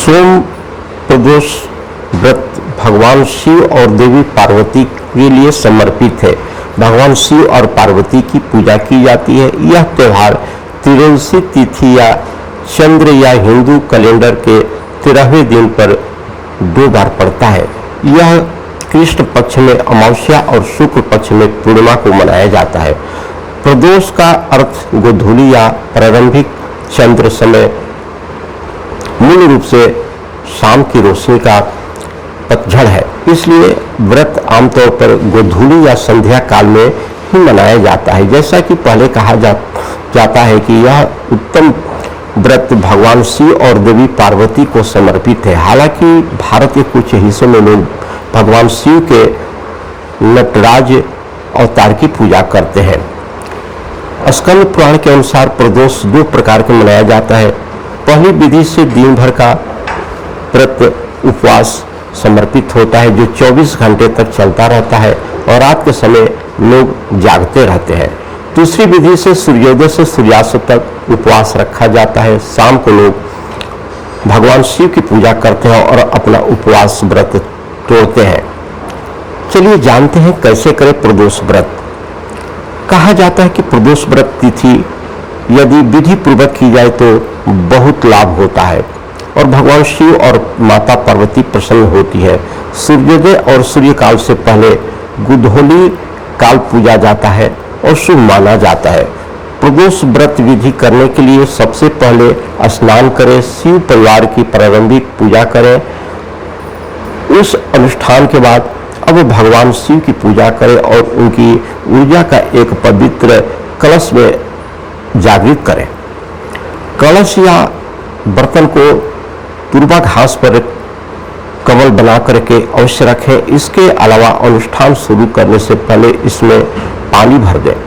सोम प्रदोष व्रत भगवान शिव और देवी पार्वती के लिए समर्पित है। भगवान शिव और पार्वती की पूजा की जाती है। यह त्यौहार त्रयोदशी तिथि या चंद्र या हिंदू कैलेंडर के 13वें दिन पर 2 बार पड़ता है। यह कृष्ण पक्ष में अमावस्या और शुक्ल पक्ष में पूर्णिमा को मनाया जाता है। प्रदोष का अर्थ गोधूली या प्रारंभिक चंद्र समय, मूल रूप से शाम की रोशनी का पतझड़ है। इसलिए व्रत आमतौर पर गोधूली या संध्या काल में ही मनाया जाता है। जैसा कि पहले कहा जाता है कि यह उत्तम व्रत भगवान शिव और देवी पार्वती को समर्पित है। हालांकि भारत के कुछ हिस्सों में लोग भगवान शिव के नटराज अवतार की पूजा करते हैं। स्कंद पुराण के अनुसार प्रदोष 2 प्रकार के मनाया जाता है। पहली विधि से दिन भर का व्रत उपवास समर्पित होता है, जो 24 घंटे तक चलता रहता है और रात के समय लोग जागते रहते हैं। दूसरी विधि से सूर्योदय से सूर्यास्त तक उपवास रखा जाता है। शाम को लोग भगवान शिव की पूजा करते हैं और अपना उपवास व्रत तोड़ते हैं। चलिए जानते हैं कैसे करें प्रदोष व्रत। कहा जाता है कि प्रदोष व्रत तिथि यदि विधि पूर्वक की जाए तो बहुत लाभ होता है और भगवान शिव और माता पार्वती प्रसन्न होती है। सूर्योदय और सूर्यकाल से पहले गोधूली काल पूजा जाता है और शुभ माना जाता है। प्रदोष व्रत विधि करने के लिए सबसे पहले स्नान करें, शिव परिवार की प्रारंभिक पूजा करें। उस अनुष्ठान के बाद अब भगवान शिव की पूजा करें और उनकी ऊर्जा का एक पवित्र कलश में जागृत करें। कलश या बर्तन को पूर्वा घास पर कमल बना करके अवश्य रखें। इसके अलावा अनुष्ठान शुरू करने से पहले इसमें पानी भर दें।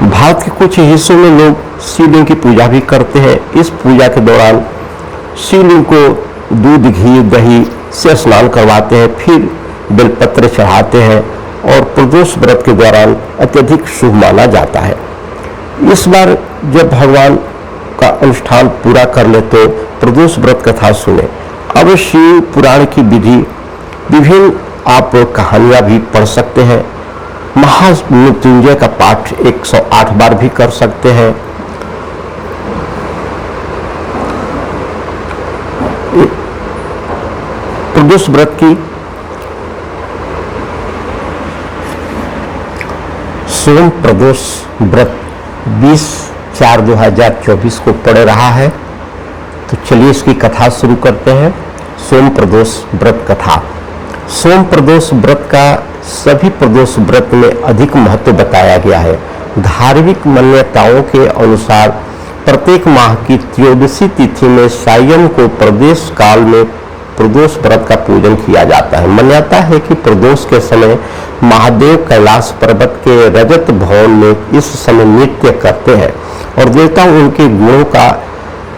भारत के कुछ हिस्सों में लोग शिवलिंग की पूजा भी करते हैं। इस पूजा के दौरान शिवलिंग को दूध, घी, दही से स्नान करवाते हैं, फिर बेलपत्र चढ़ाते हैं और प्रदोष व्रत के दौरान अत्यधिक शुभ माना जाता है। इस बार जब भगवान का अनुष्ठान पूरा कर ले तो प्रदोष व्रत कथा सुने। अब शिव पुराण की विभिन्न आप कहानियां भी पढ़ सकते हैं। महामृत्युंजय का पाठ 108 बार भी कर सकते हैं। प्रदोष व्रत की सोम प्रदोष व्रत 20/4/2024 को पड़ रहा है। तो चलिए इसकी कथा शुरू करते हैं। सोम प्रदोष व्रत कथा। सोम प्रदोष व्रत का सभी प्रदोष व्रत में अधिक महत्व बताया गया है। धार्मिक मान्यताओं के अनुसार प्रत्येक माह की त्रयोदशी तिथि में सायं को प्रदोष काल में प्रदोष व्रत का पूजन किया जाता है। मान्यता है कि प्रदोष के समय महादेव कैलाश पर्वत के रजत भवन में इस समय नृत्य करते हैं और देवता उनके गुणों का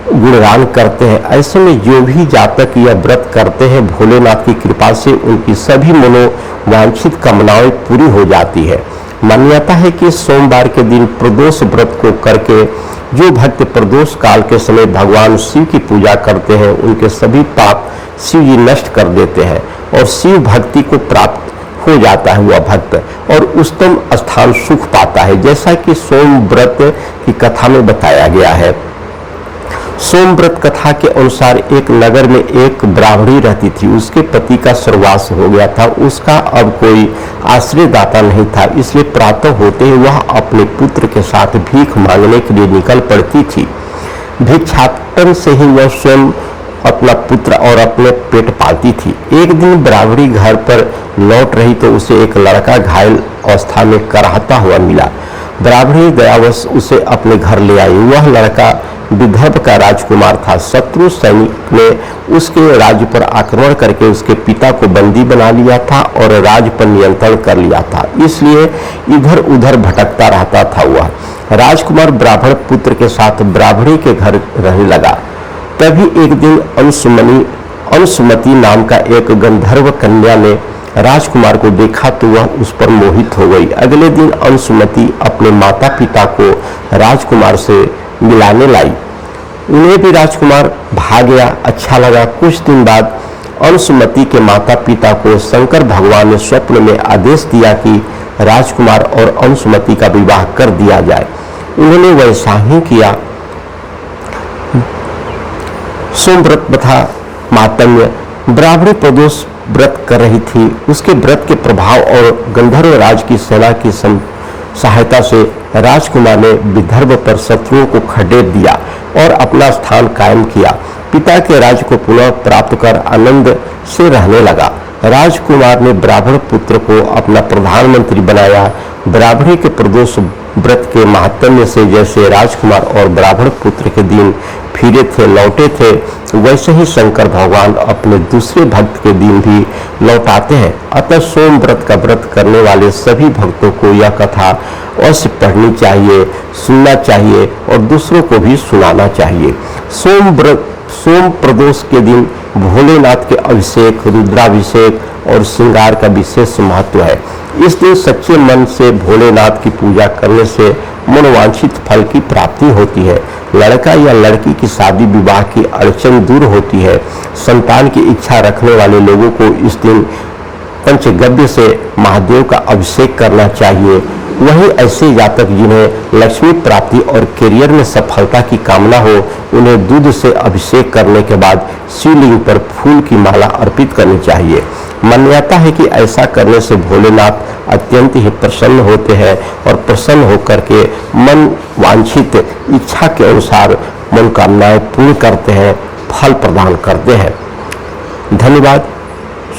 गुणगान करते हैं। ऐसे में जो भी जातक यह व्रत करते हैं, भोलेनाथ की कृपा से उनकी सभी मनोवांछित कामनाएं पूरी हो जाती है। मान्यता है कि सोमवार के दिन प्रदोष व्रत को करके जो भक्त प्रदोष काल के समय भगवान शिव की पूजा करते हैं, उनके सभी पाप शिव जी नष्ट कर देते हैं और शिव भक्ति को प्राप्त हो जाता है वह भक्त और उच्चतम स्थान सुख पाता है, जैसा कि सोम व्रत की कथा में बताया गया है। सोम व्रत कथा के अनुसार एक नगर में एक ब्राह्मणी रहती थी। उसके पति का स्वर्गवास हो गया था। उसका अब कोई आश्रयदाता नहीं था, इसलिए प्रातः होते ही वह अपने पुत्र के साथ भीख मांगने के लिए निकल पड़ती थी। भिक्षाटन से ही वह स्वयं अपना पुत्र और अपने पेट पालती थी। एक दिन ब्राह्मणी घर पर लौट रही तो उसे एक लड़का घायल अवस्था में कराहता हुआ मिला। ब्राह्मणी दयावश उसे अपने घर ले आई। वह लड़का विदर्भ का राजकुमार था। शत्रु सैनिक ने उसके राज्य पर आक्रमण करके उसके पिता को बंदी बना लिया था और राज्य पर नियंत्रण कर लिया था, इसलिए इधर उधर भटकता रहता था। वह राजकुमार ब्राह्मण पुत्र के साथ ब्राह्मणी के घर रहने लगा। तभी एक दिन अंशुमती नाम का एक गंधर्व कन्या ने राजकुमार को देखा तो वह उस पर मोहित हो गई। अगले दिन अंशुमती अपने माता पिता को राजकुमार से मिलाने लाई। उन्हें भी राजकुमार भाग गया। अच्छा लगा। कुछ दिन बाद अंशुमति के माता पिता को शंकर भगवान ने स्वप्न में आदेश दिया कि राजकुमार और अंशुमति का विवाह कर दिया जाए। उन्होंने वैसा ही किया। सोमव्रत तथा मातंग ब्राह्मणी प्रदोष व्रत कर रही थी। उसके व्रत के प्रभाव और गंधर्व राज की सेना की सहायता से राजकुमार ने विदर्भ पर शत्रुओं को खदेड़ दिया और अपना स्थान कायम किया। पिता के राज्य को पुनः प्राप्त कर आनंद से रहने लगा। राजकुमार ने ब्राह्मण पुत्र को अपना प्रधानमंत्री बनाया। ब्राह्मणी के प्रदोष व्रत के महात्म्य से जैसे राजकुमार और ब्राह्मण पुत्र के दिन फिरे थे, लौटे थे, वैसे ही शंकर भगवान अपने दूसरे भक्त के दिन भी लौटाते हैं। अतः सोम व्रत का व्रत करने वाले सभी भक्तों को यह कथा अवश्य पढ़नी चाहिए, सुनना चाहिए और दूसरों को भी सुनाना चाहिए। सोम प्रदोष के दिन भोलेनाथ के अभिषेक, रुद्राभिषेक और श्रृंगार का विशेष महत्व है। इस दिन सच्चे मन से भोलेनाथ की पूजा करने से मनोवांछित फल की प्राप्ति होती है। लड़का या लड़की की शादी विवाह की अड़चन दूर होती है। संतान की इच्छा रखने वाले लोगों को इस दिन पंचगव्य से महादेव का अभिषेक करना चाहिए। वहीं ऐसे जातक जिन्हें लक्ष्मी प्राप्ति और करियर में सफलता की कामना हो, उन्हें दूध से अभिषेक करने के बाद शिवलिंग पर फूल की माला अर्पित करनी चाहिए। मान्यता है कि ऐसा करने से भोलेनाथ अत्यंत ही प्रसन्न होते हैं और प्रसन्न होकर के मन वांछित इच्छा के अनुसार मनोकामनाएं पूर्ण करते हैं, फल प्रदान करते हैं। धन्यवाद।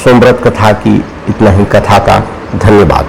सोमव्रत कथा की इतना ही कथा था। धन्यवाद।